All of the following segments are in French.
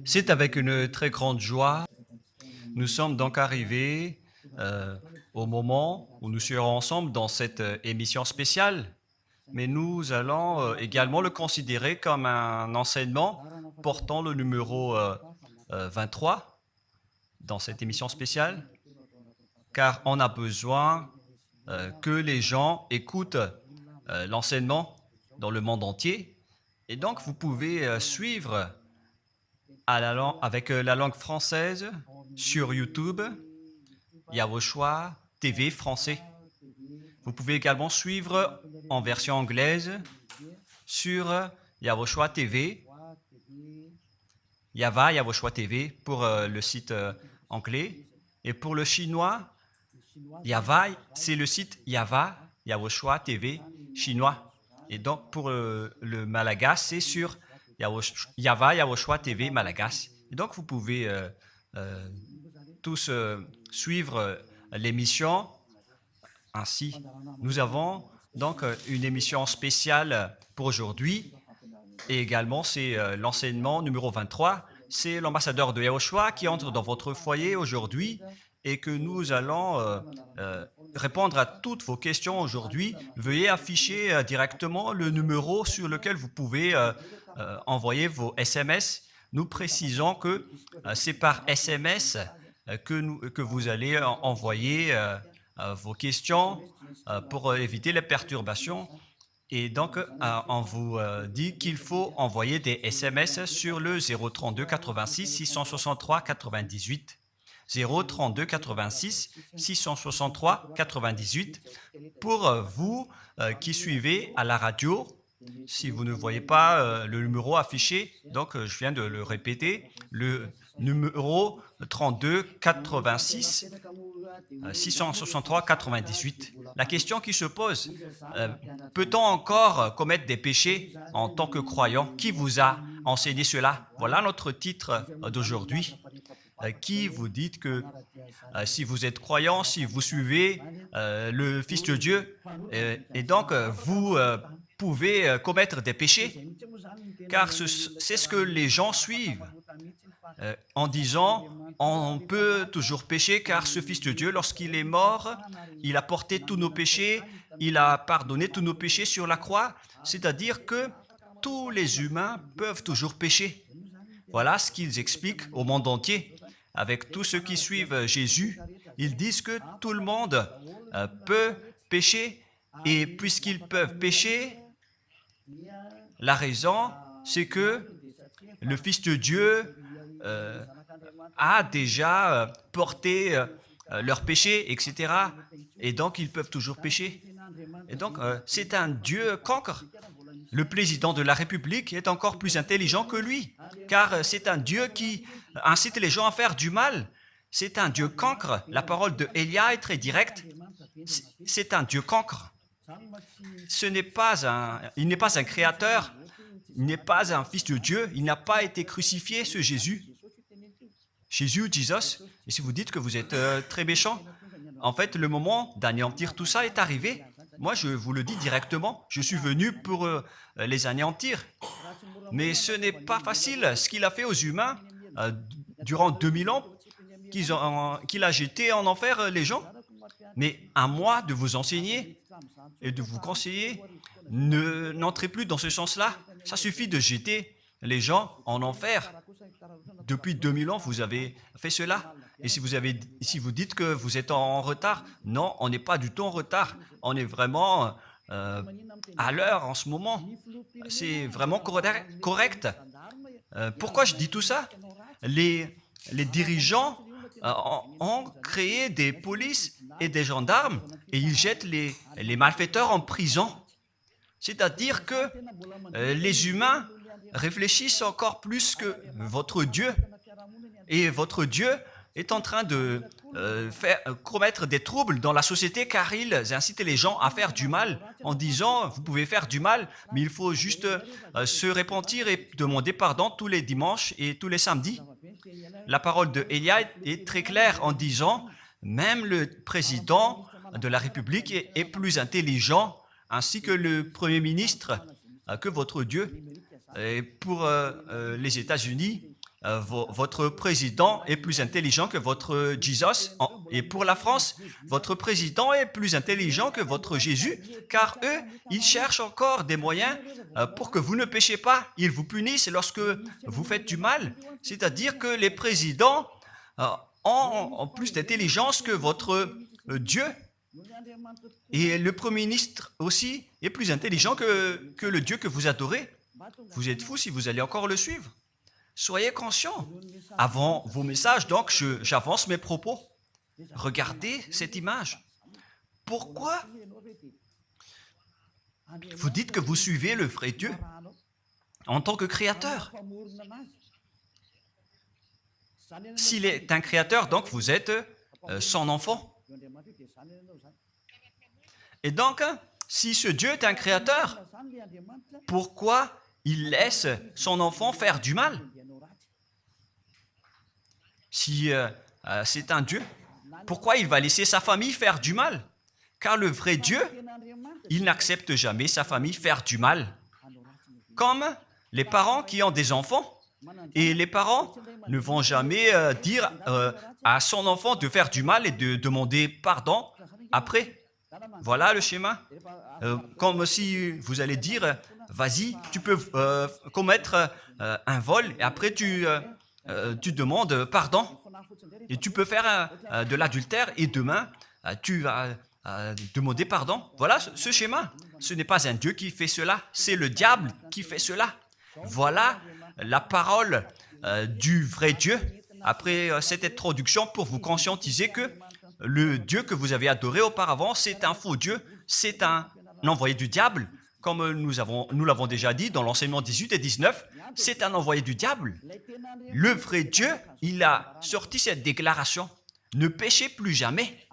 C'est avec une très grande joie. Nous sommes donc arrivés au moment où nous serons ensemble dans cette émission spéciale, mais nous allons également le considérer comme un enseignement portant le numéro 23 dans cette émission spéciale, car on a besoin que les gens écoutent l'enseignement dans le monde entier. Et donc, vous pouvez suivre avec la langue française sur YouTube, Yahushua TV français. Vous pouvez également suivre en version anglaise sur Yahushua TV, Yahushua TV pour le site anglais. Et pour le chinois, c'est le site Yahushua TV chinois. Et donc pour le malagasy, c'est sur Yahushua TV malagasy. Et donc vous pouvez tous suivre l'émission ainsi. Nous avons donc une émission spéciale pour aujourd'hui et également c'est l'enseignement numéro 23. C'est l'ambassadeur de Yahushua qui entre dans votre foyer aujourd'hui et que nous allons répondre à toutes vos questions aujourd'hui. Veuillez afficher directement le numéro sur lequel vous pouvez envoyer vos SMS. Nous précisons que c'est par SMS que vous allez envoyer vos questions pour éviter les perturbations. Et donc, on vous dit qu'il faut envoyer des SMS sur le 032 86 663 98. 032 86 663 98 pour vous qui suivez à la radio. Si vous ne voyez pas le numéro affiché, donc je viens de le répéter, le numéro 32 86 663 98. La question qui se pose, peut-on encore commettre des péchés en tant que croyant? Qui vous a enseigné cela? Voilà notre titre d'aujourd'hui. Qui vous dit que si vous êtes croyant, si vous suivez le Fils de Dieu, et donc vous pouvez commettre des péchés, car c'est ce que les gens suivent en disant on peut toujours pécher car ce Fils de Dieu, lorsqu'il est mort, il a porté tous nos péchés, il a pardonné tous nos péchés sur la croix, c'est-à-dire que tous les humains peuvent toujours pécher. Voilà ce qu'ils expliquent au monde entier. Avec tous ceux qui suivent Jésus, ils disent que tout le monde peut pécher et puisqu'ils peuvent pécher, la raison, c'est que le Fils de Dieu a déjà porté leurs péchés, etc. Et donc, ils peuvent toujours pécher. Et donc, c'est un Dieu cancre. Le président de la République est encore plus intelligent que lui, car c'est un Dieu qui incite les gens à faire du mal. C'est un Dieu cancre. La parole de Élia est très directe. C'est un Dieu cancre. Il n'est pas un créateur, il n'est pas un fils de Dieu, il n'a pas été crucifié, ce Jésus. Jesus. Et si vous dites que vous êtes très méchant, en fait, le moment d'anéantir tout ça est arrivé. Moi, je vous le dis directement, je suis venu pour les anéantir. Mais ce n'est pas facile. Ce qu'il a fait aux humains durant 2000 ans, qu'il a jeté en enfer les gens. Mais à moi de vous enseigner et de vous conseiller, n'entrez plus dans ce sens-là. Ça suffit de jeter les gens en enfer. Depuis 2000 ans, vous avez fait cela. Et si vous dites que vous êtes en retard, non, on n'est pas du tout en retard. On est vraiment à l'heure en ce moment. C'est vraiment correct. Pourquoi je dis tout ça? Les dirigeants ont créé des polices et des gendarmes et ils jettent les malfaiteurs en prison. C'est-à-dire que les humains réfléchissent encore plus que votre Dieu. Et votre Dieu est en train de commettre des troubles dans la société car ils incitent les gens à faire du mal en disant vous pouvez faire du mal, mais il faut juste se repentir et demander pardon tous les dimanches et tous les samedis. La parole de Élia est très claire en disant même le président de la République est plus intelligent ainsi que le Premier ministre que votre Dieu. Et pour les États-Unis, votre président est plus intelligent que votre Jesus. Et pour la France, votre président est plus intelligent que votre Jésus, car eux, ils cherchent encore des moyens pour que vous ne péchiez pas. Ils vous punissent lorsque vous faites du mal. C'est-à-dire que les présidents ont plus d'intelligence que votre Dieu. Et le Premier ministre aussi est plus intelligent que le Dieu que vous adorez. Vous êtes fous si vous allez encore le suivre. Soyez conscients. Avant vos messages, donc, j'avance mes propos. Regardez cette image. Pourquoi vous dites que vous suivez le vrai Dieu en tant que créateur? S'il est un créateur, donc vous êtes son enfant. Et donc, si ce Dieu est un créateur, pourquoi il laisse son enfant faire du mal? Si c'est un Dieu, pourquoi il va laisser sa famille faire du mal? Car le vrai Dieu, il n'accepte jamais sa famille faire du mal. Comme les parents qui ont des enfants, et les parents ne vont jamais dire à son enfant de faire du mal et de demander pardon après. Voilà le schéma. Comme si vous allez dire, vas-y, tu peux commettre un vol et après tu demandes pardon. Et tu peux faire de l'adultère et demain, tu vas demander pardon. Voilà ce schéma. Ce n'est pas un Dieu qui fait cela, c'est le diable qui fait cela. Voilà la parole du vrai Dieu. Après cette introduction, pour vous conscientiser que le Dieu que vous avez adoré auparavant, c'est un faux Dieu, c'est un envoyé du diable. Comme nous l'avons déjà dit dans l'enseignement 18 et 19, c'est un envoyé du diable. Le vrai Dieu, il a sorti cette déclaration. Ne péchez plus jamais.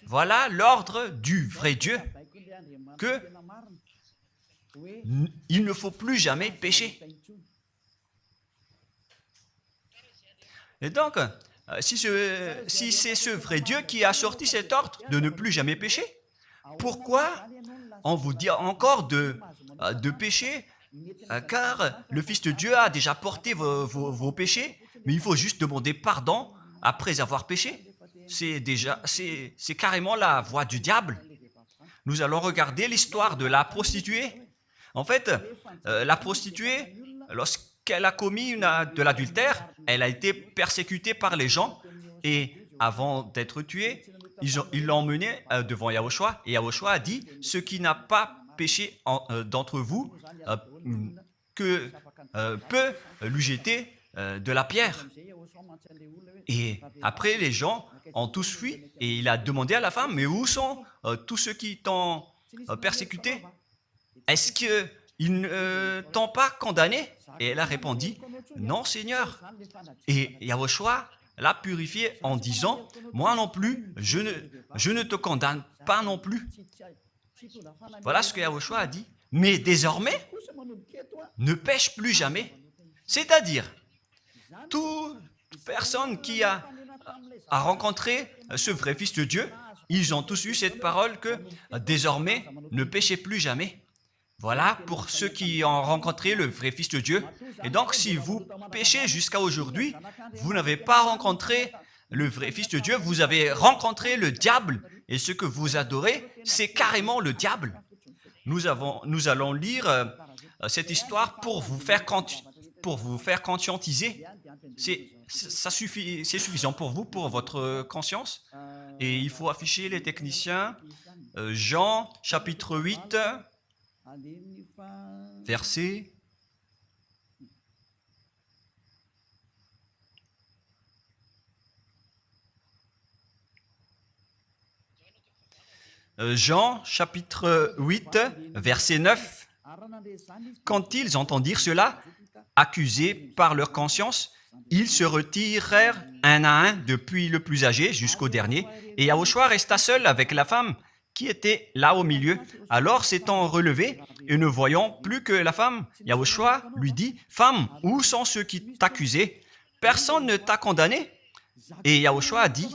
Voilà l'ordre du vrai Dieu. Que il ne faut plus jamais pécher. Et donc, si c'est ce vrai Dieu qui a sorti cet ordre de ne plus jamais pécher, pourquoi on vous dit encore de pécher? Car le Fils de Dieu a déjà porté vos péchés, mais il faut juste demander pardon après avoir péché. C'est carrément la voie du diable. Nous allons regarder l'histoire de la prostituée. En fait, la prostituée, lorsqu'elle a commis de l'adultère, elle a été persécutée par les gens et avant d'être tuée, ils l'ont emmenée devant Yahushua et Yahushua a dit « Ce qui n'a pas péché d'entre vous peut lui jeter de la pierre. » Et après, les gens ont tous fui et il a demandé à la femme, mais où sont tous ceux qui t'ont persécuté? Est-ce qu'ils ne t'ont pas condamné? Et elle a répondu, non Seigneur. Et Yahushua l'a purifié en disant, moi non plus, je ne te condamne pas non plus. Voilà ce que Yahushua a dit. Mais désormais, ne pêche plus jamais. C'est-à-dire, toute personne qui a rencontré ce vrai Fils de Dieu, ils ont tous eu cette parole que désormais, ne péchez plus jamais. Voilà pour ceux qui ont rencontré le vrai Fils de Dieu. Et donc, si vous péchez jusqu'à aujourd'hui, vous n'avez pas rencontré le vrai Fils de Dieu, vous avez rencontré le diable. Et ce que vous adorez, c'est carrément le diable. Nous allons lire cette histoire pour vous faire conscientiser. C'est suffisant pour vous, pour votre conscience. Et il faut afficher les techniciens. Jean, chapitre 8, verset... Jean, chapitre 8, verset 9. Quand ils entendirent cela, accusés par leur conscience, ils se retirèrent un à un, depuis le plus âgé jusqu'au dernier, et Yahushua resta seul avec la femme qui était là au milieu. Alors, s'étant relevé et ne voyant plus que la femme, Yahushua lui dit, « Femme, où sont ceux qui t'accusaient? Personne ne t'a condamné ?» Et Yahushua a dit,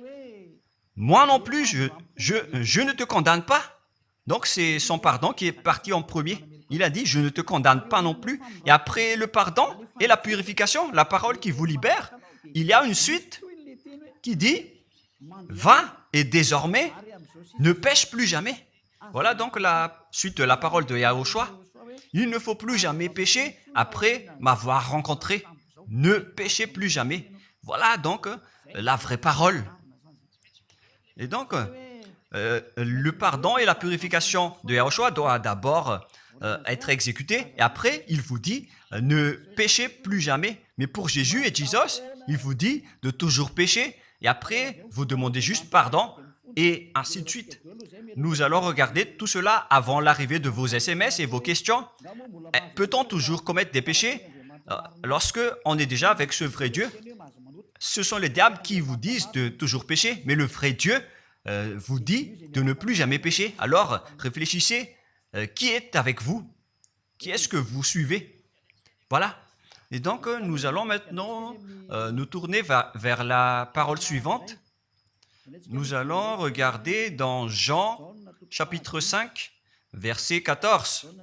« Moi non plus, je ne te condamne pas. » Donc, c'est son pardon qui est parti en premier. il a dit, je ne te condamne pas non plus. Et après le pardon et la purification, la parole qui vous libère, il y a une suite qui dit, va et désormais, ne pêche plus jamais. Voilà donc la suite de la parole de Yahushua. Il ne faut plus jamais pécher après m'avoir rencontré. Ne péchez plus jamais. Voilà donc la vraie parole. Et donc, le pardon et la purification de Yahushua doivent d'abord être exécutés. Et après, il vous dit, ne péchez plus jamais. Mais pour Jésus et Jesus, il vous dit de toujours pécher. Et après, vous demandez juste pardon et ainsi de suite. Nous allons regarder tout cela avant l'arrivée de vos SMS et vos questions. Peut-on toujours commettre des péchés lorsque on est déjà avec ce vrai Dieu? Ce sont les diables qui vous disent de toujours pécher, mais le vrai Dieu vous dit de ne plus jamais pécher. Alors, réfléchissez, qui est avec vous? Qui est-ce que vous suivez? Voilà. Et donc, nous allons maintenant nous tourner vers la parole suivante. Nous allons regarder dans Jean, chapitre 5, verset 14.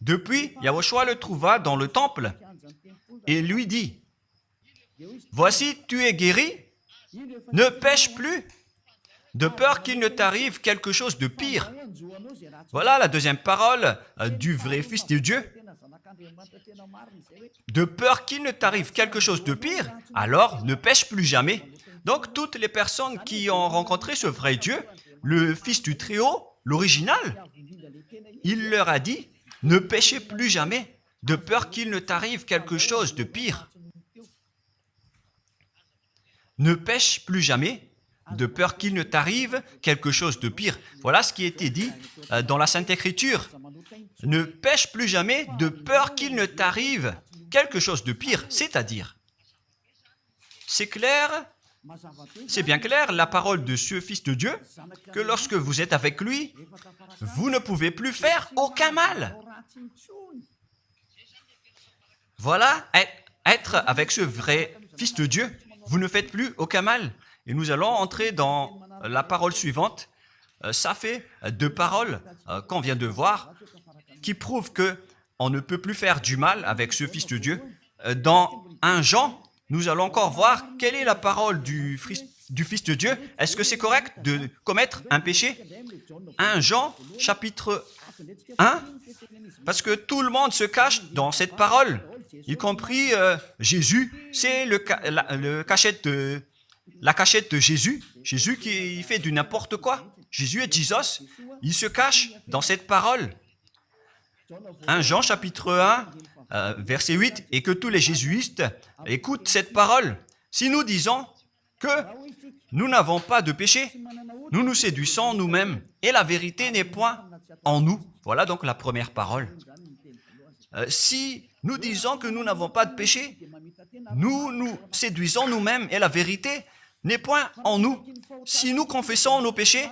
Depuis, Yahushua le trouva dans le temple et lui dit, « Voici, tu es guéri, ne pêche plus, de peur qu'il ne t'arrive quelque chose de pire. » Voilà la deuxième parole du vrai Fils de Dieu. De peur qu'il ne t'arrive quelque chose de pire, alors ne pêche plus jamais. Donc, toutes les personnes qui ont rencontré ce vrai Dieu, le Fils du Très-Haut, l'original, il leur a dit, ne péchez plus jamais, de peur qu'il ne t'arrive quelque chose de pire. Ne pêche plus jamais, de peur qu'il ne t'arrive quelque chose de pire. Voilà ce qui a été dit dans la Sainte Écriture. Ne pêche plus jamais, de peur qu'il ne t'arrive quelque chose de pire. C'est-à-dire, c'est clair, c'est bien clair, la parole de ce Fils de Dieu, que lorsque vous êtes avec lui, vous ne pouvez plus faire aucun mal. Voilà, être avec ce vrai Fils de Dieu, vous ne faites plus aucun mal. Et nous allons entrer dans la parole suivante. Ça fait deux paroles qu'on vient de voir qui prouvent qu'on ne peut plus faire du mal avec ce Fils de Dieu. Dans 1 Jean, nous allons encore voir quelle est la parole du Fils de Dieu. Est-ce que c'est correct de commettre un péché? 1 Jean, chapitre 1, parce que tout le monde se cache dans cette parole, y compris Jésus. C'est la cachette de Jésus. Jésus qui fait du n'importe quoi. Jésus et Jesus, ils se cachent dans cette parole. 1 Jean, chapitre 1, verset 8, et que tous les jésuites écoutent cette parole. Si nous disons que nous n'avons pas de péché, nous nous séduisons nous-mêmes, et la vérité n'est point en nous. Voilà donc la première parole. Si nous disons que nous n'avons pas de péché, nous nous séduisons nous-mêmes, et la vérité n'est point en nous. Si nous confessons nos péchés,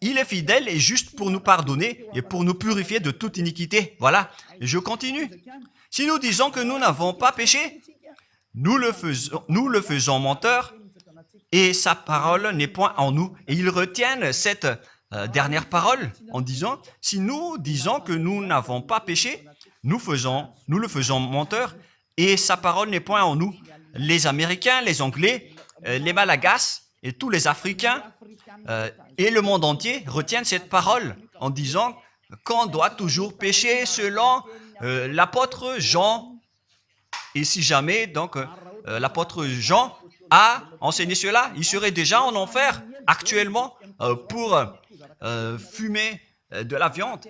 il est fidèle et juste pour nous pardonner et pour nous purifier de toute iniquité. Voilà, je continue. Si nous disons que nous n'avons pas péché, nous le faisons menteur et sa parole n'est point en nous. Et ils retiennent cette dernière parole en disant, si nous disons que nous n'avons pas péché, nous le faisons menteur et sa parole n'est point en nous. Les Américains, les Anglais, les Malagasy et tous les Africains et le monde entier retiennent cette parole en disant qu'on doit toujours pécher selon l'apôtre Jean. Et si jamais donc l'apôtre Jean a enseigné cela, il serait déjà en enfer actuellement pour fumer de la viande.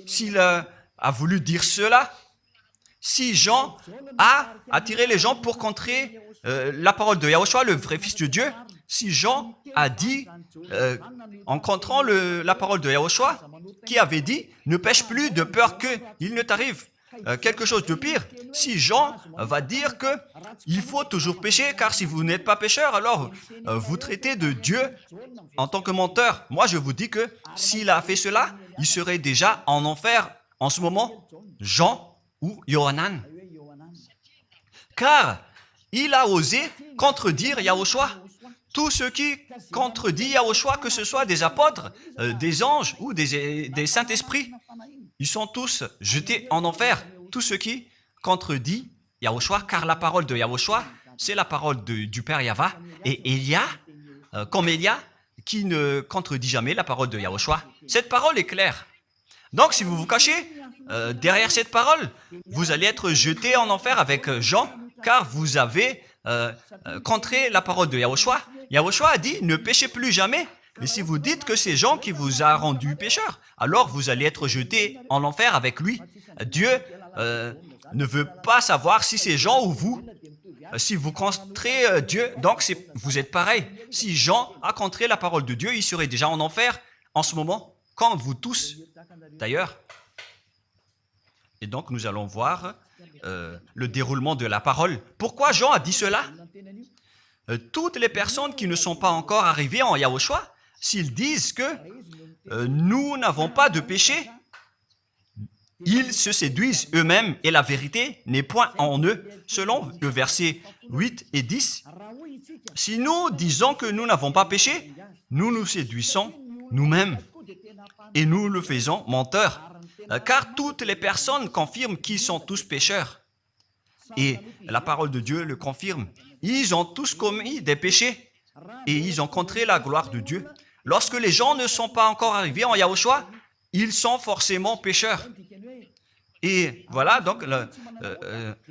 S'il a voulu dire cela, si Jean a attiré les gens pour contrer la parole de Yahushua, le vrai Fils de Dieu, si Jean a dit, en contrant la parole de Yahushua, qui avait dit, ne pêche plus de peur qu'il ne t'arrive quelque chose de pire, si Jean va dire qu'il faut toujours pécher, car si vous n'êtes pas pécheur, alors vous traitez de Dieu en tant que menteur. Moi, je vous dis que s'il a fait cela, il serait déjà en enfer en ce moment, Jean ou Yohanan. Car il a osé contredire Yahushua. Tout ce qui contredit Yahushua, que ce soit des apôtres, des anges ou des saints-esprits, ils sont tous jetés en enfer. Tous ceux qui contredisent Yahushua, car la parole de Yahushua, c'est la parole du Père Yahva. Et Élia, comme Élia, qui ne contredit jamais la parole de Yahushua. Cette parole est claire. Donc, si vous vous cachez derrière cette parole, vous allez être jeté en enfer avec Jean, car vous avez contré la parole de Yahushua. Yahushua a dit, ne péchez plus jamais. Mais si vous dites que c'est Jean qui vous a rendu pécheur, alors vous allez être jeté en enfer avec lui. Dieu ne veut pas savoir si c'est Jean ou vous. Si vous contrez Dieu, donc vous êtes pareil. Si Jean a contré la parole de Dieu, il serait déjà en enfer en ce moment, comme vous tous d'ailleurs. Et donc nous allons voir le déroulement de la parole. Pourquoi Jean a dit cela? Toutes les personnes qui ne sont pas encore arrivées en Yahushua, s'ils disent que nous n'avons pas de péché, ils se séduisent eux-mêmes et la vérité n'est point en eux. Selon le verset 8 et 10, si nous disons que nous n'avons pas péché, nous nous séduisons nous-mêmes et nous le faisons menteur. Car toutes les personnes confirment qu'ils sont tous pécheurs. Et la parole de Dieu le confirme. Ils ont tous commis des péchés et ils ont contré la gloire de Dieu. Lorsque les gens ne sont pas encore arrivés en Yahushua, ils sont forcément pécheurs. Et voilà donc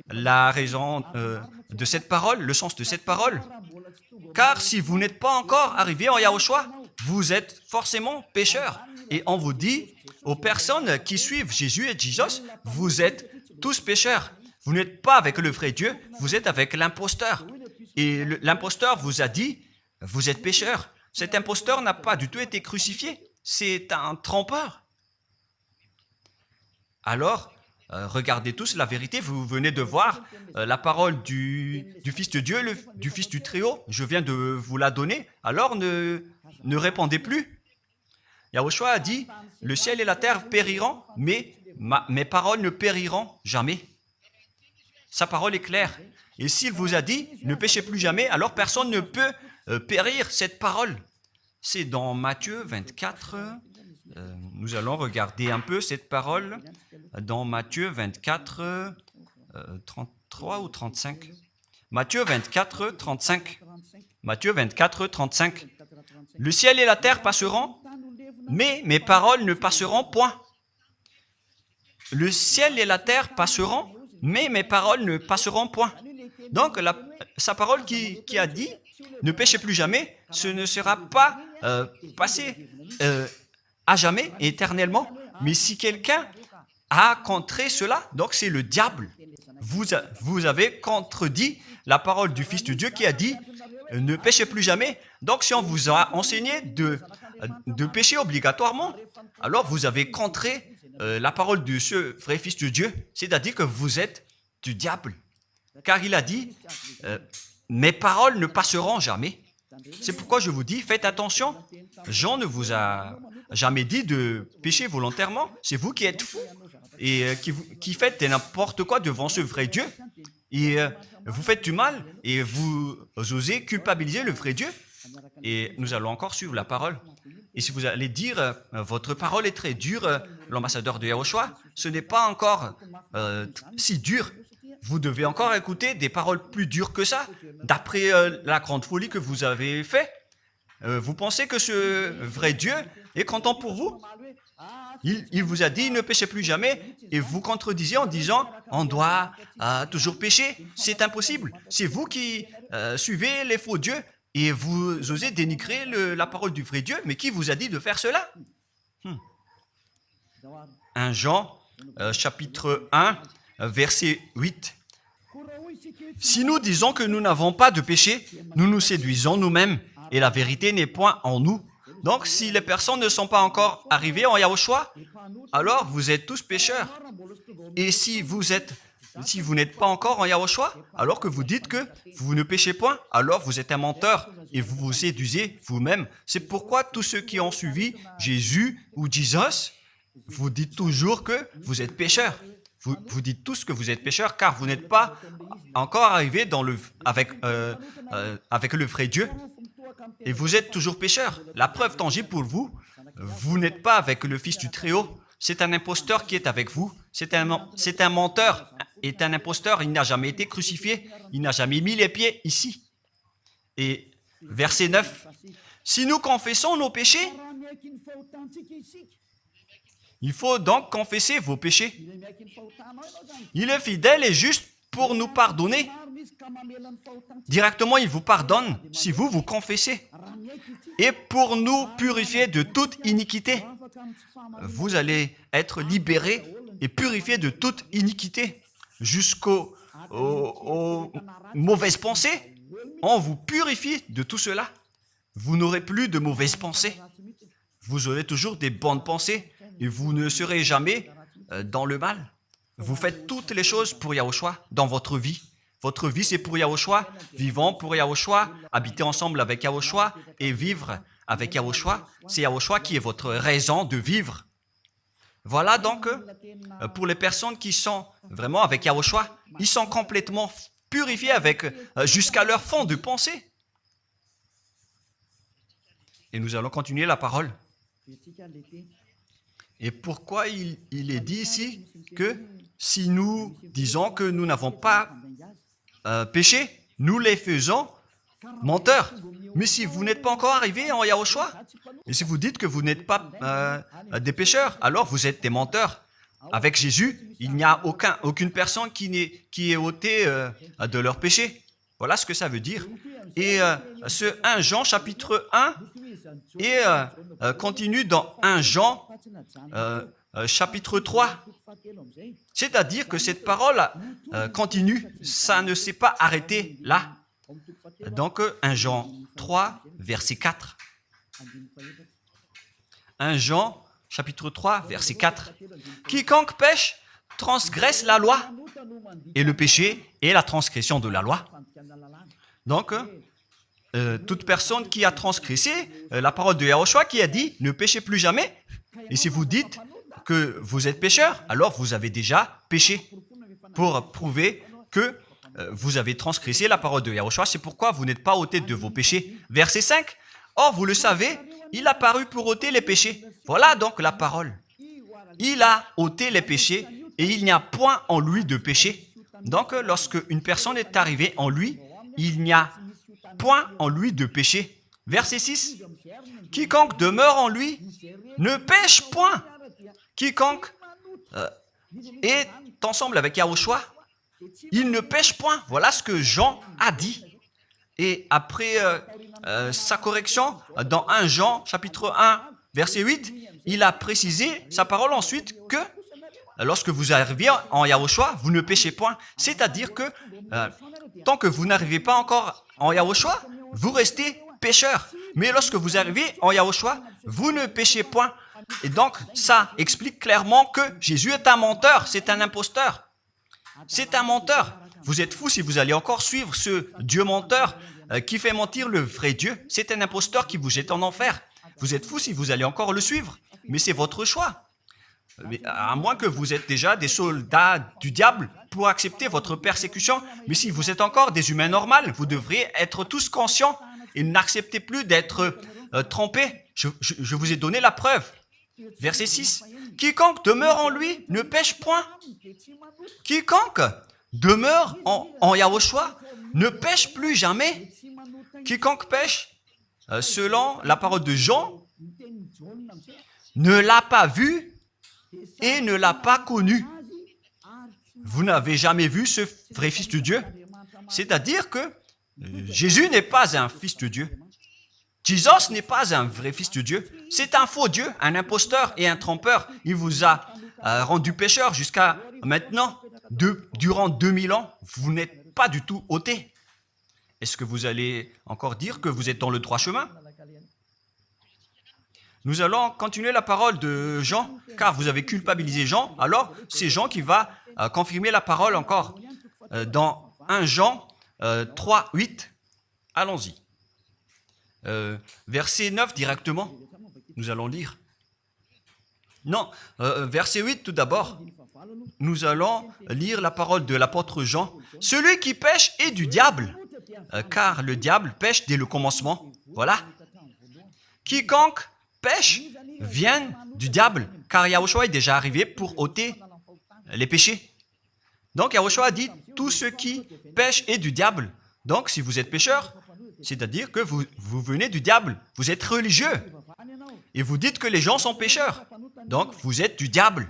la raison de cette parole, le sens de cette parole. Car si vous n'êtes pas encore arrivé en Yahushua, vous êtes forcément pécheurs. Et on vous dit aux personnes qui suivent Jésus et Jesus, vous êtes tous pécheurs. Vous n'êtes pas avec le vrai Dieu, vous êtes avec l'imposteur. Et l'imposteur vous a dit, vous êtes pécheurs. Cet imposteur n'a pas du tout été crucifié. C'est un trompeur. Alors, regardez tous la vérité. Vous venez de voir la parole du Fils de Dieu, du Fils du Très-Haut. Je viens de vous la donner. Alors, ne répondez plus. Yahushua a dit, le ciel et la terre périront, mais mes paroles ne périront jamais. Sa parole est claire. Et s'il vous a dit, ne péchez plus jamais, alors personne ne peut périr cette parole. C'est dans Matthieu 24. Nous allons regarder un peu cette parole dans Matthieu 24, 33 ou 35. Matthieu 24, 35. Matthieu 24, 35. Le ciel et la terre passeront, mais mes paroles ne passeront point. Le ciel et la terre passeront, mais mes paroles ne passeront point. Donc, sa parole qui a dit, ne péchez plus jamais, ce ne sera pas passé à jamais, éternellement. Mais si quelqu'un a contré cela, donc c'est le diable. Vous avez contredit la parole du Fils de Dieu qui a dit, ne péchez plus jamais. Donc, si on vous a enseigné de pécher obligatoirement, alors vous avez contré la parole de ce vrai Fils de Dieu, c'est-à-dire que vous êtes du diable. Car il a dit, mes paroles ne passeront jamais. C'est pourquoi je vous dis, faites attention. Jean ne vous a jamais dit de pécher volontairement. C'est vous qui êtes fous et qui faites n'importe quoi devant ce vrai Dieu. Et vous faites du mal et vous osez culpabiliser le vrai Dieu. Et nous allons encore suivre la parole. Et si vous allez dire, votre parole est très dure, l'ambassadeur de Yahushua, ce n'est pas encore si dur. Vous devez encore écouter des paroles plus dures que ça, d'après la grande folie que vous avez fait. Vous pensez que ce vrai Dieu est content pour vous? Il vous a dit, ne péchez plus jamais, et vous contredisez en disant, on doit toujours pécher. C'est impossible. C'est vous qui suivez les faux dieux, et vous osez dénigrer la parole du vrai Dieu. Mais qui vous a dit de faire cela? 1 Jean, chapitre 1, verset 8. Si nous disons que nous n'avons pas de péché, nous nous séduisons nous-mêmes, et la vérité n'est point en nous. Donc, si les personnes ne sont pas encore arrivées en Yahushua, alors vous êtes tous pécheurs. Et si vous n'êtes pas encore en Yahushua, alors que vous dites que vous ne péchez point, alors vous êtes un menteur et vous vous séduisez vous-même. C'est pourquoi tous ceux qui ont suivi Jésus ou Jesus, vous dites toujours que vous êtes pécheurs. Vous dites tous que vous êtes pécheurs car vous n'êtes pas encore arrivés avec le vrai Dieu. Et vous êtes toujours pécheurs. La preuve tangible pour vous, vous n'êtes pas avec le Fils du Très-Haut. c'est un imposteur qui est avec vous. C'est un menteur, est un imposteur. Il n'a jamais été crucifié. Il n'a jamais mis les pieds ici. Et verset 9. Si nous confessons nos péchés, il faut donc confesser vos péchés. Il est fidèle et juste pour nous pardonner. Directement, il vous pardonne si vous vous confessez. Et pour nous purifier de toute iniquité. Vous allez être libérés et purifiés de toute iniquité. Jusqu'aux mauvaises pensées. On vous purifie de tout cela. Vous n'aurez plus de mauvaises pensées. Vous aurez toujours des bonnes pensées et vous ne serez jamais dans le mal. Vous faites toutes les choses pour Yahushua dans votre vie. Votre vie, c'est pour Yahushua. Vivons pour Yahushua, habiter ensemble avec Yahushua et vivre avec Yahushua. C'est Yahushua qui est votre raison de vivre. Voilà donc, pour les personnes qui sont vraiment avec Yahushua, ils sont complètement purifiés jusqu'à leur fond de pensée. Et nous allons continuer la parole. Et pourquoi il est dit ici que si nous disons que nous n'avons pas péché, nous les faisons menteurs. Mais si vous n'êtes pas encore arrivé en Yahushua, et si vous dites que vous n'êtes pas des pécheurs, alors vous êtes des menteurs. Avec Jésus, il n'y a aucune personne qui est ôtée de leur péché. Voilà ce que ça veut dire. Et ce 1 Jean chapitre 1 et continue dans 1 Jean chapitre 3. C'est-à-dire que cette parole continue, ça ne s'est pas arrêté là. Donc 1 Jean 3, verset 4. 1 Jean chapitre 3, verset 4. Quiconque pêche transgresse la loi, et le péché est la transgression de la loi. Donc, toute personne qui a transgressé la parole de Yahushua qui a dit « Ne péchez plus jamais ». Et si vous dites que vous êtes pécheur, alors vous avez déjà péché pour prouver que vous avez transgressé la parole de Yahushua. C'est pourquoi vous n'êtes pas ôté de vos péchés. Verset 5. Or, vous le savez, il a paru pour ôter les péchés. Voilà donc la parole. Il a ôté les péchés et il n'y a point en lui de péché. Donc, lorsque une personne est arrivée en lui, il n'y a point en lui de péché. Verset 6. Quiconque demeure en lui ne pêche point. Quiconque est ensemble avec Yahushua, il ne pêche point. Voilà ce que Jean a dit. Et après sa correction, dans 1 Jean, chapitre 1, verset 8, il a précisé sa parole ensuite que lorsque vous arrivez en Yahushua, vous ne péchez point. C'est-à-dire que tant que vous n'arrivez pas encore en Yahushua, vous restez pécheur. Mais lorsque vous arrivez en Yahushua, vous ne péchez point. Et donc, ça explique clairement que Jésus est un menteur, c'est un imposteur. C'est un menteur. Vous êtes fous si vous allez encore suivre ce Dieu menteur qui fait mentir le vrai Dieu. C'est un imposteur qui vous jette en enfer. Vous êtes fous si vous allez encore le suivre. Mais c'est votre choix. Mais à moins que vous êtes déjà des soldats du diable pour accepter votre persécution. Mais si vous êtes encore des humains normaux, vous devriez être tous conscients et n'acceptez plus d'être trompés. Je vous ai donné la preuve. Verset 6. Quiconque demeure en lui ne pêche point. Quiconque demeure en Yahushua ne pêche plus jamais. Quiconque pêche, selon la parole de Jean, ne l'a pas vu et ne l'a pas connu. Vous n'avez jamais vu ce vrai Fils de Dieu. C'est-à-dire que Jésus n'est pas un Fils de Dieu. Jésus n'est pas un vrai Fils de Dieu. C'est un faux Dieu, un imposteur et un trompeur. Il vous a rendu pécheur jusqu'à maintenant. Durant 2000 ans, vous n'êtes pas du tout ôté. Est-ce que vous allez encore dire que vous êtes dans le droit chemin? Nous allons continuer la parole de Jean, car vous avez culpabilisé Jean. Alors, c'est Jean qui va confirmer la parole encore. Dans 1 Jean 3, 8, allons-y. Verset 9 directement, nous allons lire. Non, verset 8 tout d'abord. Nous allons lire la parole de l'apôtre Jean. Celui qui pêche est du diable, car le diable pêche dès le commencement. Voilà. Quiconque pêche viennent du diable, car Yahushua est déjà arrivé pour ôter les péchés. Donc Yahushua dit, tout ce qui pêche est du diable. Donc si vous êtes pécheur, c'est-à-dire que vous venez du diable, vous êtes religieux, et vous dites que les gens sont pécheurs. Donc vous êtes du diable.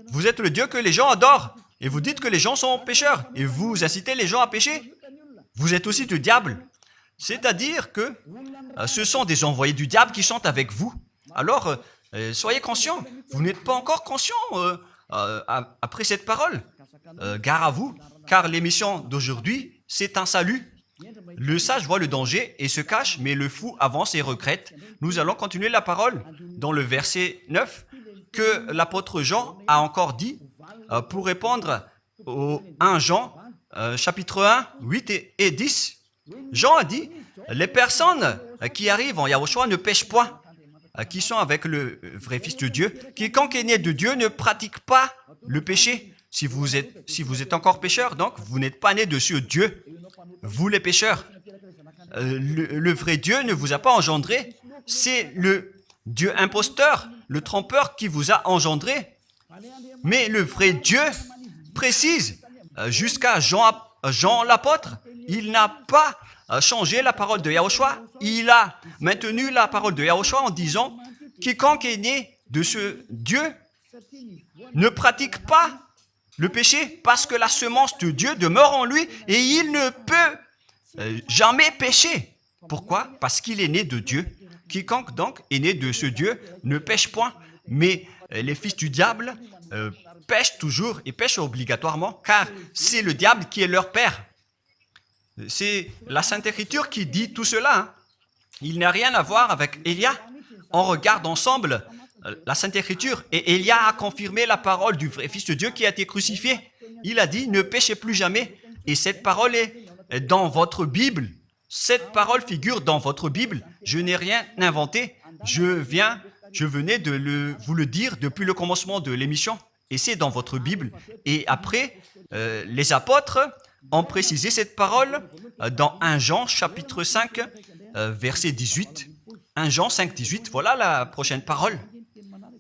Vous êtes le Dieu que les gens adorent, et vous dites que les gens sont pécheurs, et vous incitez les gens à pécher. Vous êtes aussi du diable. C'est-à-dire que ce sont des envoyés du diable qui sont avec vous. Alors, soyez conscients. Vous n'êtes pas encore conscients après cette parole. Gare à vous, car l'émission d'aujourd'hui, c'est un salut. Le sage voit le danger et se cache, mais le fou avance et regrette. Nous allons continuer la parole dans le verset 9 que l'apôtre Jean a encore dit pour répondre au 1 Jean, chapitre 1, 8 et 10. Jean a dit, les personnes qui arrivent en Yahushua ne pêchent point, qui sont avec le vrai Fils de Dieu. Quiconque est né de Dieu ne pratique pas le péché. Si vous êtes encore pécheur, donc vous n'êtes pas né de ce Dieu. Vous les pécheurs. Le vrai Dieu ne vous a pas engendré. C'est le Dieu imposteur, le trompeur qui vous a engendré. Mais le vrai Dieu précise, jusqu'à Jean l'apôtre, il n'a pas changé la parole de Yahushua. Il a maintenu la parole de Yahushua en disant, quiconque est né de ce Dieu ne pratique pas le péché parce que la semence de Dieu demeure en lui et il ne peut jamais pécher. Pourquoi? Parce qu'il est né de Dieu. Quiconque donc est né de ce Dieu ne pêche point. Mais les fils du diable pêchent toujours et pêchent obligatoirement car c'est le diable qui est leur père. C'est la Sainte Écriture qui dit tout cela. Hein. Il n'a rien à voir avec Élia. On regarde ensemble la Sainte Écriture et Élia a confirmé la parole du vrai Fils de Dieu qui a été crucifié. Il a dit, ne péchez plus jamais. Et cette parole est dans votre Bible. Cette parole figure dans votre Bible. Je n'ai rien inventé. Je venais de vous le dire depuis le commencement de l'émission. Et c'est dans votre Bible. Et après, les apôtres ont précisé cette parole dans 1 Jean, chapitre 5, verset 18. 1 Jean 5, 18. Voilà la prochaine parole.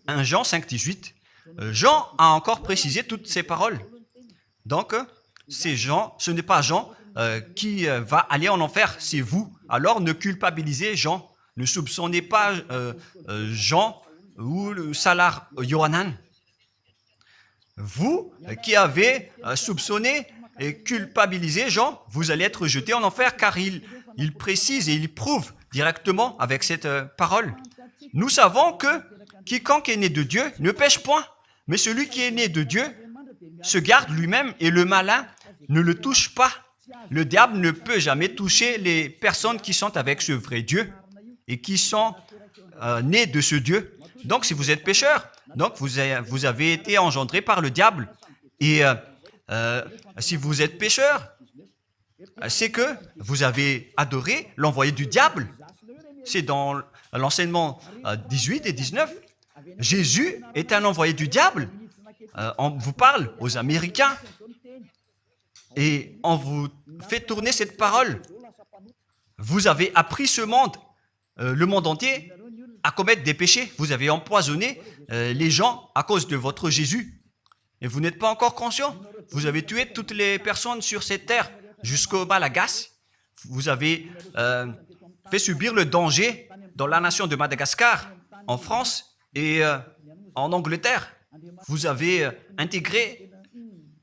1 Jean 5, 18. Jean a encore précisé toutes ces paroles. Donc, c'est Jean, ce n'est pas Jean qui va aller en enfer, c'est vous. Alors, ne culpabilisez Jean. Ne soupçonnez pas Jean ou le Salar Yohanan. Vous qui avez soupçonné et culpabilisé Jean, vous allez être jeté en enfer car il précise et il prouve directement avec cette parole. Nous savons que quiconque est né de Dieu ne pêche point, mais celui qui est né de Dieu se garde lui-même et le malin ne le touche pas. Le diable ne peut jamais toucher les personnes qui sont avec ce vrai Dieu et qui sont nées de ce Dieu. Donc, si vous êtes pécheur, donc vous avez été engendré par le diable. Et si vous êtes pécheur, c'est que vous avez adoré l'envoyé du diable. C'est dans l'enseignement 18 et 19. Jésus est un envoyé du diable. On vous parle aux Américains et on vous fait tourner cette parole. Vous avez appris ce monde, le monde entier, à commettre des péchés. Vous avez empoisonné les gens à cause de votre Jésus. Et vous n'êtes pas encore conscient. Vous avez tué toutes les personnes sur cette terre jusqu'au Malagasy. Vous avez fait subir le danger dans la nation de Madagascar, en France et en Angleterre. Vous avez intégré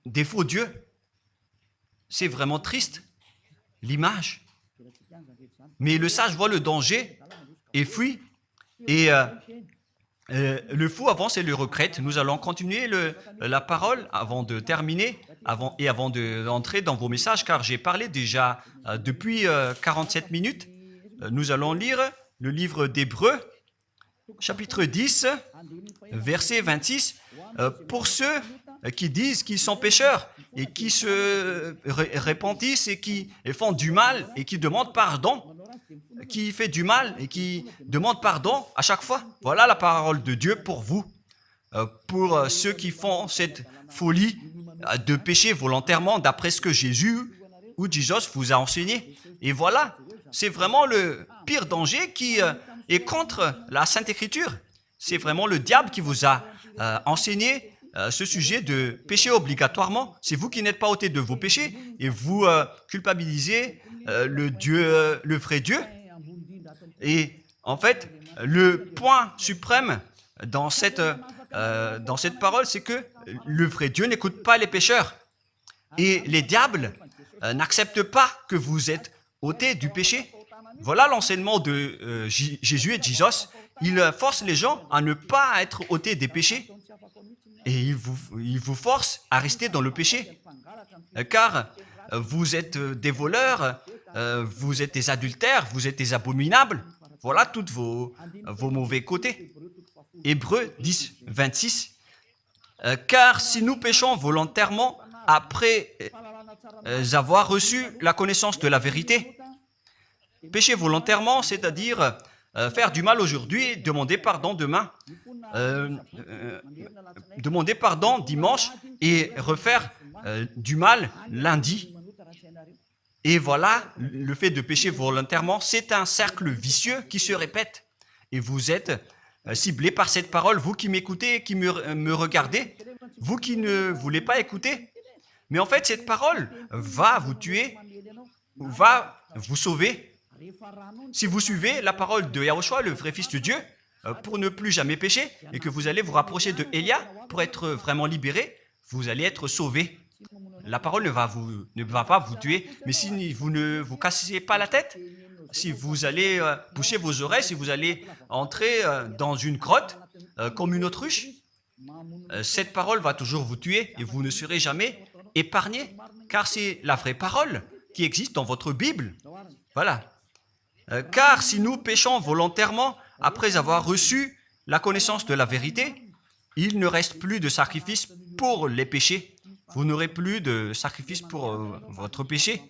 des faux dieux. C'est vraiment triste, l'image. Mais le sage voit le danger et fuit. Et le fou avance et le regrette. Nous allons continuer la parole avant de terminer avant d'entrer dans vos messages, car j'ai parlé déjà depuis 47 minutes. Nous allons lire le livre d'Hébreux, chapitre 10, verset 26. Pour ceux qui disent qu'ils sont pécheurs et qui se repentissent et qui font du mal et qui demandent pardon, qui fait du mal et qui demande pardon à chaque fois. Voilà la parole de Dieu pour vous, pour ceux qui font cette folie de pécher volontairement d'après ce que Jésus ou Jesus vous a enseigné. Et voilà, c'est vraiment le pire danger qui Et contre la Sainte Écriture, c'est vraiment le diable qui vous a enseigné ce sujet de péché obligatoirement. C'est vous qui n'êtes pas ôté de vos péchés et vous culpabilisez le vrai Dieu. Et en fait, le point suprême dans cette parole, c'est que le vrai Dieu n'écoute pas les pécheurs. Et les diables n'acceptent pas que vous êtes ôtés du péché. Voilà l'enseignement de Jésus et de Jesus. Il force les gens à ne pas être ôtés des péchés. Et il vous force à rester dans le péché. Car vous êtes des voleurs, vous êtes des adultères, vous êtes des abominables. Voilà tous vos mauvais côtés. Hébreux 10, 26. Car si nous péchons volontairement après avoir reçu la connaissance de la vérité, pécher volontairement, c'est-à-dire faire du mal aujourd'hui, demander pardon demain, demander pardon dimanche et refaire du mal lundi. Et voilà, le fait de pécher volontairement, c'est un cercle vicieux qui se répète. Et vous êtes ciblé par cette parole, vous qui m'écoutez, qui me regardez, vous qui ne voulez pas écouter. Mais en fait, cette parole va vous tuer, va vous sauver. Si vous suivez la parole de Yahushua, le vrai Fils de Dieu, pour ne plus jamais pécher, et que vous allez vous rapprocher de Élia pour être vraiment libéré, vous allez être sauvé. La parole ne va pas vous tuer, mais si vous ne vous cassez pas la tête, si vous allez boucher vos oreilles, si vous allez entrer dans une grotte comme une autruche, cette parole va toujours vous tuer et vous ne serez jamais épargné, car c'est la vraie parole qui existe dans votre Bible. Voilà. Car si nous péchons volontairement après avoir reçu la connaissance de la vérité, il ne reste plus de sacrifice pour les péchés. Vous n'aurez plus de sacrifice pour votre péché.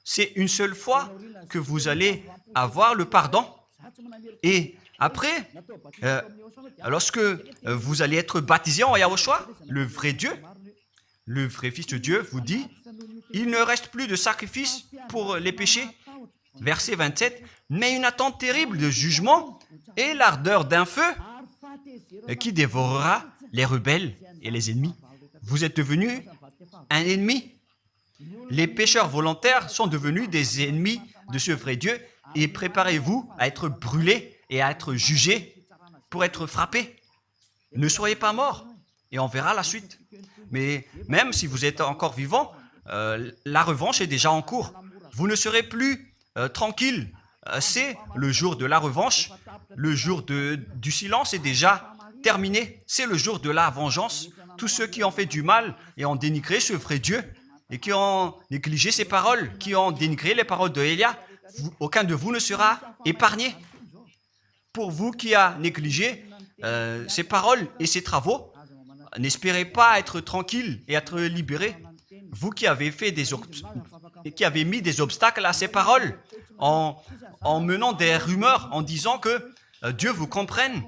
C'est une seule fois que vous allez avoir le pardon. Et après, lorsque vous allez être baptisé en Yahushua, le vrai Dieu, le vrai Fils de Dieu vous dit, il ne reste plus de sacrifice pour les péchés. Verset 27, mais une attente terrible de jugement et l'ardeur d'un feu qui dévorera les rebelles et les ennemis. Vous êtes devenu un ennemi. Les pécheurs volontaires sont devenus des ennemis de ce vrai Dieu et préparez-vous à être brûlés et à être jugés pour être frappés. Ne soyez pas morts et on verra la suite. Mais même si vous êtes encore vivant, la revanche est déjà en cours. Vous ne serez plus tranquille. C'est le jour de la revanche. Le jour du silence est déjà terminé. C'est le jour de la vengeance. Tous ceux qui ont fait du mal et ont dénigré ce vrai Dieu et qui ont négligé ses paroles, qui ont dénigré les paroles de Élia, aucun de vous ne sera épargné. Pour vous qui avez négligé ses paroles et ses travaux, n'espérez pas être tranquille et être libéré. Vous qui avez mis des obstacles à ces paroles en menant des rumeurs, en disant que Dieu vous comprenne.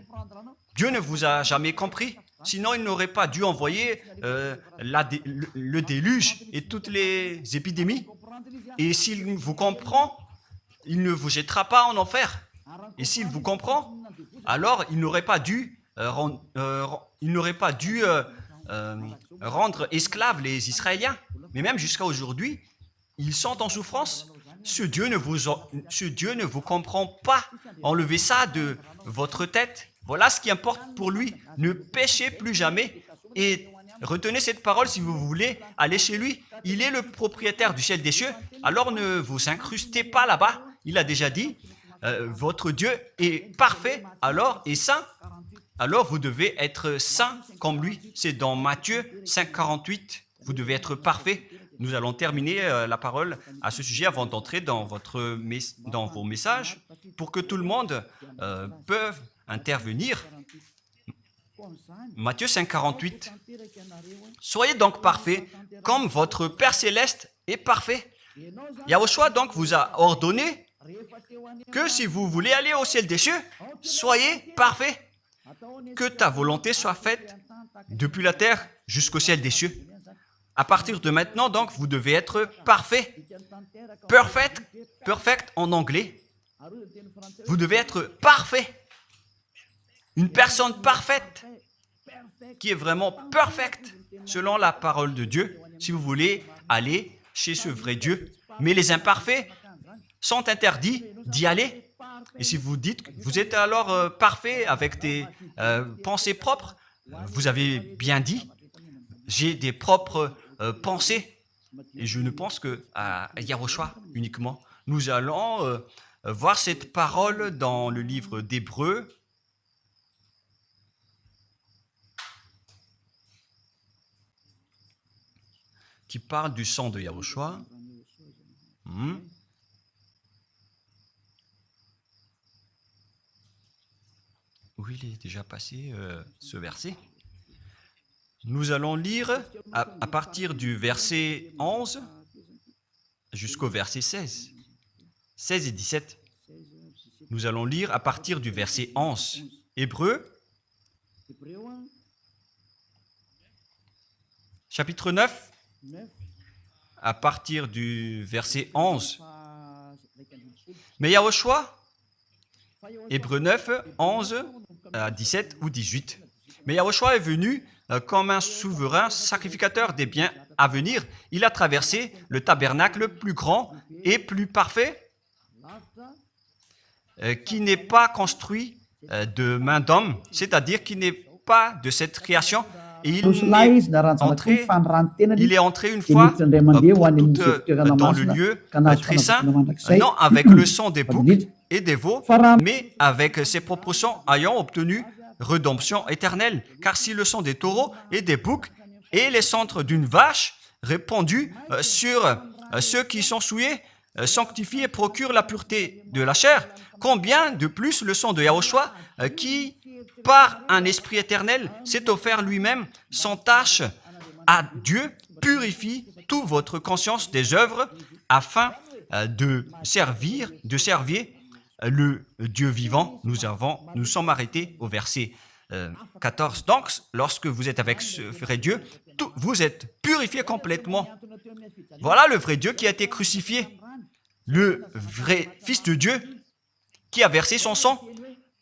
Dieu ne vous a jamais compris. Sinon, il n'aurait pas dû envoyer le déluge et toutes les épidémies. Et s'il vous comprend, il ne vous jettera pas en enfer. Et s'il vous comprend, alors il n'aurait pas dû rendre esclaves les Israéliens. Mais même jusqu'à aujourd'hui, ils sont en souffrance. Ce Dieu ne vous comprend pas. Enlevez ça de votre tête. Voilà ce qui importe pour lui. Ne péchez plus jamais et retenez cette parole si vous voulez aller chez lui. Il est le propriétaire du ciel des cieux. Alors ne vous incrustez pas là-bas. Il a déjà dit, votre Dieu est parfait alors et saint. Alors vous devez être saint comme lui. C'est dans Matthieu 5, 48. Vous devez être parfait. Nous allons terminer la parole à ce sujet avant d'entrer dans vos messages pour que tout le monde peut intervenir. Matthieu 5, 48. Soyez donc parfaits comme votre Père Céleste est parfait. Yahushua donc vous a ordonné que si vous voulez aller au ciel des cieux, soyez parfaits. Que ta volonté soit faite depuis la terre jusqu'au ciel des cieux. À partir de maintenant, donc, vous devez être parfait. Perfect en anglais. Vous devez être parfait. Une personne parfaite, qui est vraiment parfaite, selon la parole de Dieu, si vous voulez aller chez ce vrai Dieu. Mais les imparfaits sont interdits d'y aller. Et si vous dites que vous êtes alors parfait avec des pensées propres, vous avez bien dit, j'ai des propres pensées. Et je ne pense qu'à Yahushua uniquement. Nous allons voir cette parole dans le livre d'Hébreux. Qui parle du sang de Yahushua. Où il est déjà passé ce verset. Nous allons lire à partir du verset 11 jusqu'au verset 16. 16 et 17. Nous allons lire à partir du verset 11. Hébreux, chapitre 9, à partir du verset 11. Mais Yahushua, Hébreux 9, 11 à 17 ou 18. Mais Yahushua est venu comme un souverain sacrificateur des biens à venir. Il a traversé le tabernacle plus grand et plus parfait, qui n'est pas construit de main d'homme, c'est-à-dire qui n'est pas de cette création. Et il est entré une fois pour toutes dans le lieu très saint, non avec le sang des boucs et des veaux, mais avec ses propres sangs ayant obtenu rédemption éternelle. Car si le sang des taureaux et des boucs et les cendres d'une vache répandus sur ceux qui sont souillés sanctifient et procurent la pureté de la chair, combien de plus le sang de Yahushua qui, par un esprit éternel, s'est offert lui-même sans tâche à Dieu, purifie toute votre conscience des œuvres afin de servir le Dieu vivant. Nous sommes arrêtés au verset 14. Donc, lorsque vous êtes avec ce vrai Dieu, vous êtes purifiés complètement. Voilà le vrai Dieu qui a été crucifié, le vrai Fils de Dieu qui a versé son sang.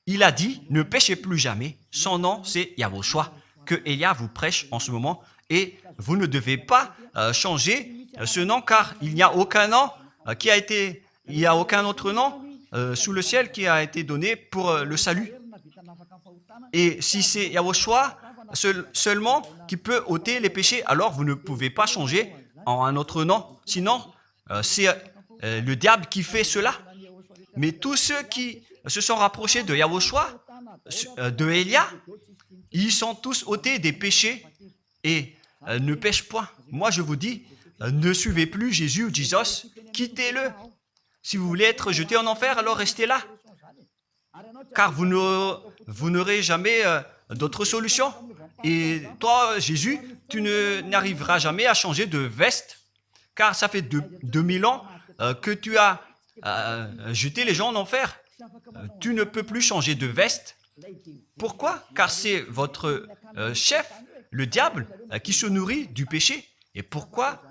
Il a dit, ne péchez plus jamais. Son nom, c'est Yahushua, que Elia vous prêche en ce moment. Et vous ne devez pas changer ce nom, car il n'y a aucun nom il n'y a aucun autre nom sous le ciel qui a été donné pour le salut. Et si c'est Yahushua seulement qui peut ôter les péchés, alors vous ne pouvez pas changer en un autre nom. Sinon, c'est le diable qui fait cela. Mais tous ceux qui se sont rapprochés de Yahushua, de Elia, ils sont tous ôtés des péchés et ne pêchent point. Moi, je vous dis, ne suivez plus Jésus ou Jesus, quittez-le. Si vous voulez être jeté en enfer, alors restez là. Car vous n'aurez jamais d'autre solution. Et toi, Jésus, tu n'arriveras jamais à changer de veste, car ça fait 2000 ans que tu as jeté les gens en enfer. Tu ne peux plus changer de veste. Pourquoi? Car c'est votre chef, le diable, qui se nourrit du péché. Et pourquoi?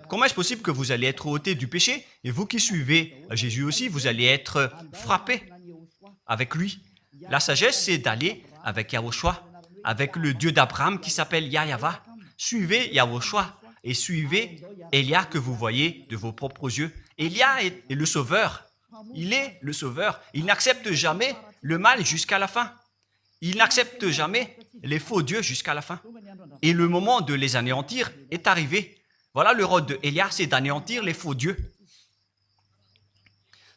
Comment est-ce possible que vous allez être ôté du péché et vous qui suivez Jésus aussi, vous allez être frappé avec lui? La sagesse, c'est d'aller avec Yahushua, avec le Dieu d'Abraham qui s'appelle Yahva. Suivez Yahushua et suivez Elia que vous voyez de vos propres yeux. Elia est le sauveur. Il est le sauveur. Il n'accepte jamais le mal jusqu'à la fin. Il n'accepte jamais les faux dieux jusqu'à la fin. Et le moment de les anéantir est arrivé. Voilà le rôle de Elia, c'est d'anéantir les faux dieux.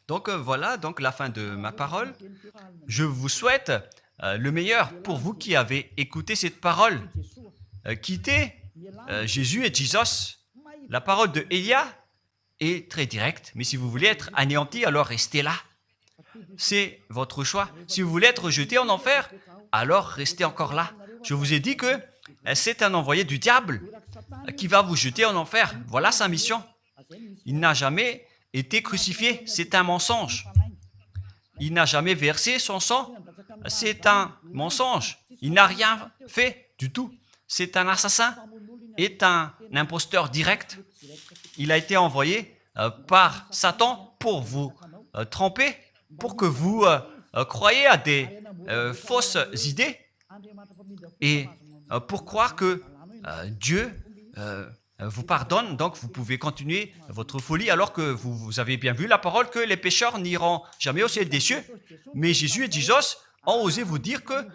Donc voilà donc la fin de ma parole. Je vous souhaite le meilleur pour vous qui avez écouté cette parole. Quittez Jésus et Jesus. La parole de Elia est très directe, mais si vous voulez être anéanti, alors restez là. C'est votre choix. Si vous voulez être jeté en enfer, alors restez encore là. Je vous ai dit que c'est un envoyé du diable qui va vous jeter en enfer. Voilà sa mission. Il n'a jamais été crucifié. C'est un mensonge. Il n'a jamais versé son sang. C'est un mensonge. Il n'a rien fait du tout. C'est un assassin, est un imposteur direct. Il a été envoyé par Satan pour vous tromper, pour que vous croyez à des fausses idées et pour croire que Dieu vous pardonne, donc vous pouvez continuer votre folie alors que vous avez bien vu la parole que les pécheurs n'iront jamais au ciel des cieux. Mais Jésus et Jesus ont osé vous dire que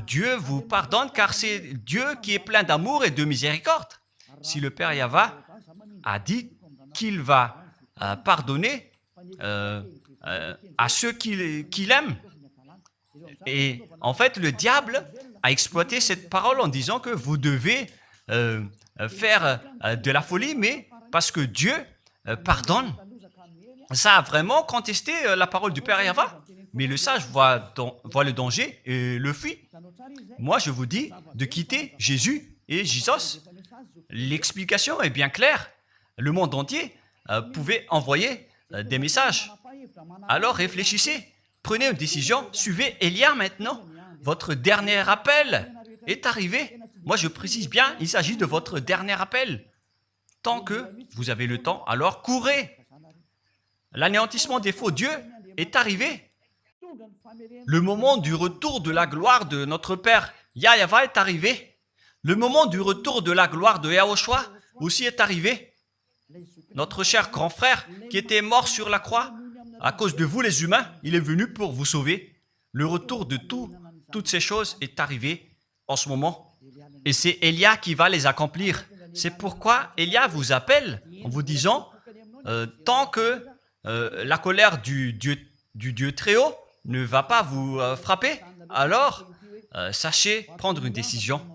Dieu vous pardonne car c'est Dieu qui est plein d'amour et de miséricorde. Si le Père Yahva a dit qu'il va pardonner à ceux qu'il aime. Et en fait, le diable a exploité cette parole en disant que vous devez faire de la folie, mais parce que Dieu pardonne. Ça a vraiment contesté la parole du Père Yahva. Mais le sage voit le danger et le fuit. Moi, je vous dis de quitter Jésus et Jesus. L'explication est bien claire. Le monde entier pouvait envoyer des messages. Alors réfléchissez, prenez une décision, suivez Élia maintenant. Votre dernier appel est arrivé. Moi, je précise bien, il s'agit de votre dernier appel. Tant que vous avez le temps, alors courez. L'anéantissement des faux dieux est arrivé. Le moment du retour de la gloire de notre Père Yahva est arrivé. Le moment du retour de la gloire de Yahushua aussi est arrivé. Notre cher grand frère qui était mort sur la croix, à cause de vous les humains, il est venu pour vous sauver. Le retour de toutes ces choses est arrivé en ce moment. Et c'est Élia qui va les accomplir. C'est pourquoi Élia vous appelle en vous disant, tant que la colère du Dieu très haut ne va pas vous frapper, alors sachez prendre une décision.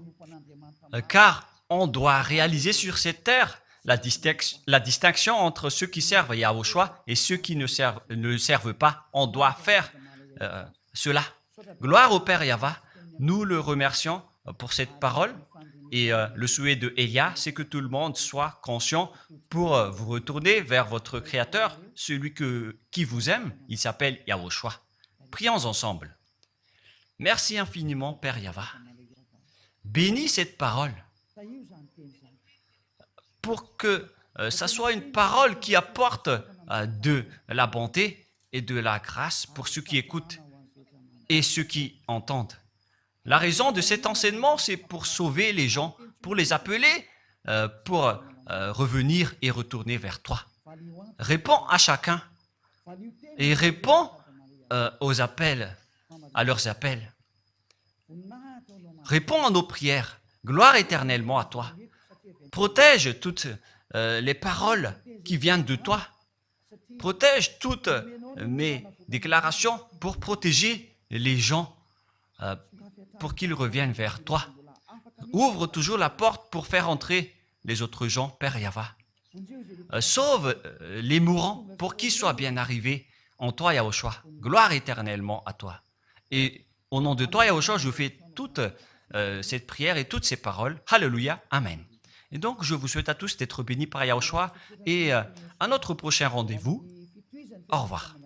Car on doit réaliser sur cette terre la distinction entre ceux qui servent Yahushua et ceux qui ne servent pas. On doit faire cela. Gloire au Père Yahva. Nous le remercions pour cette parole. Et le souhait de Élia, c'est que tout le monde soit conscient pour vous retourner vers votre Créateur, celui qui vous aime. Il s'appelle Yahushua. Prions ensemble. Merci infiniment, Père Yahva. Bénis cette parole pour que ça soit une parole qui apporte de la bonté et de la grâce pour ceux qui écoutent et ceux qui entendent. La raison de cet enseignement, c'est pour sauver les gens, pour les appeler, pour revenir et retourner vers toi. Réponds à chacun et réponds aux appels, à leurs appels. Réponds à nos prières. Gloire éternellement à toi. Protège toutes les paroles qui viennent de toi. Protège toutes mes déclarations pour protéger les gens, pour qu'ils reviennent vers toi. Ouvre toujours la porte pour faire entrer les autres gens, Père Yahva. Sauve les mourants pour qu'ils soient bien arrivés en toi, Yahushua. Gloire éternellement à toi. Et au nom de toi, Yahushua, je fais toute cette prière et toutes ces paroles. Alléluia. Amen. Et donc, je vous souhaite à tous d'être bénis par Yahushua et à notre prochain rendez-vous. Au revoir.